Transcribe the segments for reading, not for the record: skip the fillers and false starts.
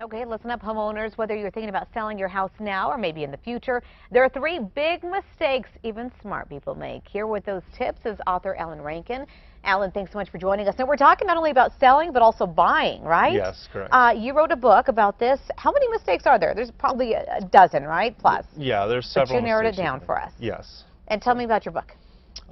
Okay, listen up, homeowners. Whether you're thinking about selling your house now or maybe in the future, there are 3 big mistakes even smart people make. Here with those tips is author Allan Rankin. Allan, thanks so much for joining us. Now, we're talking not only about selling, but also buying, right? Yes, correct. You wrote a book about this. How many mistakes are there? There's probably a dozen, right? Plus. Yeah, there's several. But you narrowed it down for us. Yes. And tell me about your book.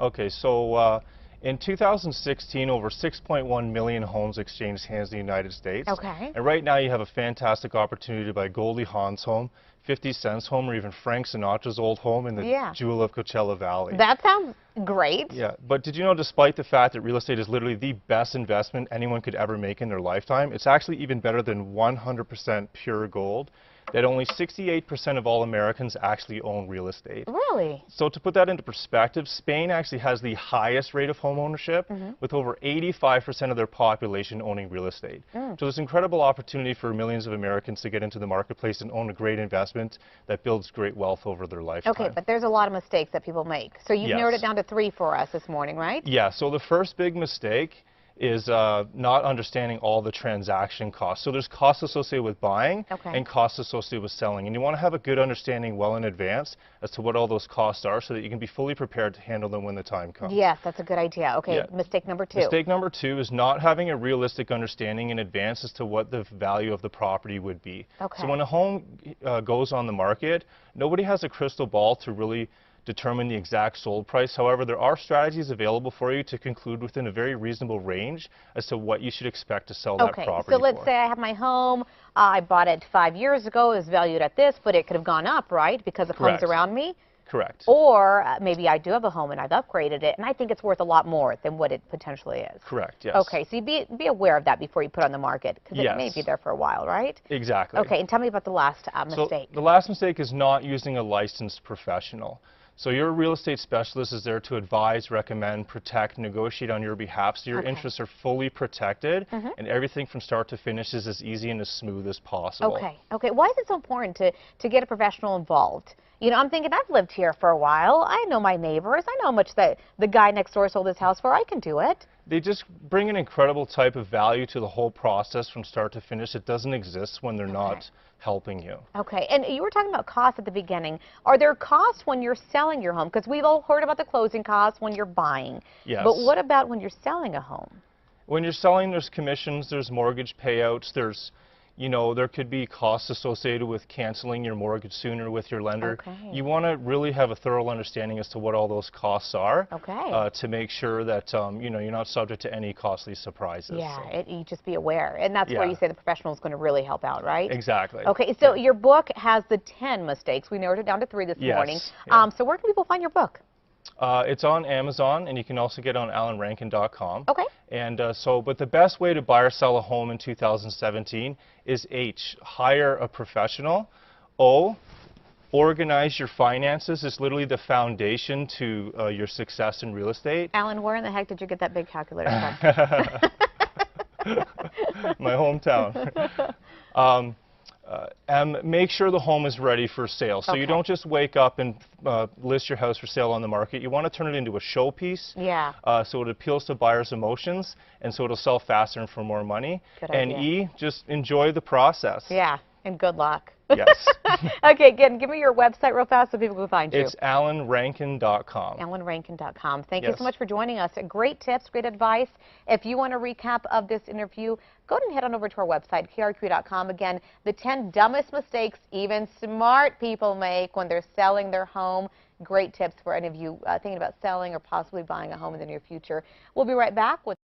Okay, so in 2016, over 6.1 million homes exchanged hands in the United States. Okay. And right now you have a fantastic opportunity to buy Goldie Hawn's home, 50 Cent's home, or even Frank Sinatra's old home in the jewel of Coachella Valley. That sounds great. Yeah, but did you know, despite the fact that real estate is literally the best investment anyone could ever make in their lifetime, it's actually even better than 100% pure gold, that only 68% of all Americans actually own real estate. Really? So to put that into perspective, Spain actually has the highest rate of home ownership, with over 85% of their population owning real estate. So there's incredible opportunity for millions of Americans to get into the marketplace and own a great investment that builds great wealth over their lifetime. Okay, but there's a lot of mistakes that people make. So you've narrowed it down to 3 for us this morning, right? Yeah, so the first big mistake is not understanding all the transaction costs. So there's costs associated with buying and costs associated with selling. And you want to have a good understanding well in advance as to what all those costs are so that you can be fully prepared to handle them when the time comes. Yes, that's a good idea. Okay, mistake number 2. Mistake number 2 is not having a realistic understanding in advance as to what the value of the property would be. So when a home goes on the market, nobody has a crystal ball to really determine the exact sold price. However, there are strategies available for you to conclude within a very reasonable range as to what you should expect to sell that property so let's say I have my home, I bought it 5 years ago, it was valued at this, but it could have gone up, right, because of homes around me? Correct. Or maybe I do have a home and I've upgraded it, and I think it's worth a lot more than what it potentially is. Correct, yes. Okay, so you be aware of that before you put it on the market, because it may be there for a while, right? Exactly. Okay, and tell me about the last mistake. So the last mistake is not using a licensed professional. So your real estate specialist is there to advise, recommend, protect, negotiate on your behalf, so your interests are fully protected, and everything from start to finish is as easy and as smooth as possible. Okay. Why is it so important to get a professional involved? You know, I'm thinking, I've lived here for a while. I know my neighbors. I know how much the guy next door sold his house for. I can do it. They just bring an incredible type of value to the whole process from start to finish. It doesn't exist when they're not helping you. Okay, and you were talking about costs at the beginning. Are there costs when you're selling your home? Because we've all heard about the closing costs when you're buying. Yes. But what about when you're selling a home? When you're selling, there's commissions, there's mortgage payouts, there's, you know, there could be costs associated with canceling your mortgage sooner with your lender. You want to really have a thorough understanding as to what all those costs are to make sure that, you know, you're not subject to any costly surprises. Yeah, you just be aware. And that's where you say the professional is going to really help out, right? Exactly. Okay, so your book has the 10 mistakes. We narrowed it down to 3 this morning. So where can people find your book? It's on Amazon, and you can also get it on allanrankin.com. Okay. And but the best way to buy or sell a home in 2017 is H, hire a professional. O, organize your finances. It's literally the foundation to your success in real estate. Allan, where in the heck did you get that big calculator from? My hometown. And make sure the home is ready for sale. So you don't just wake up and list your house for sale on the market. You want to turn it into a showpiece. So it appeals to buyers' emotions, and so it'll sell faster and for more money. And E, just enjoy the process. Yeah, and good luck. Yes. Okay, again, give me your website real fast so people can find you. It's allanrankin.com. allanrankin.com. Thank you so much for joining us. Great tips, great advice. If you want a recap of this interview, go ahead and head on over to our website, krq.com. Again, the 10 dumbest mistakes even smart people make when they're selling their home. Great tips for any of you thinking about selling or possibly buying a home in the near future. We'll be right back with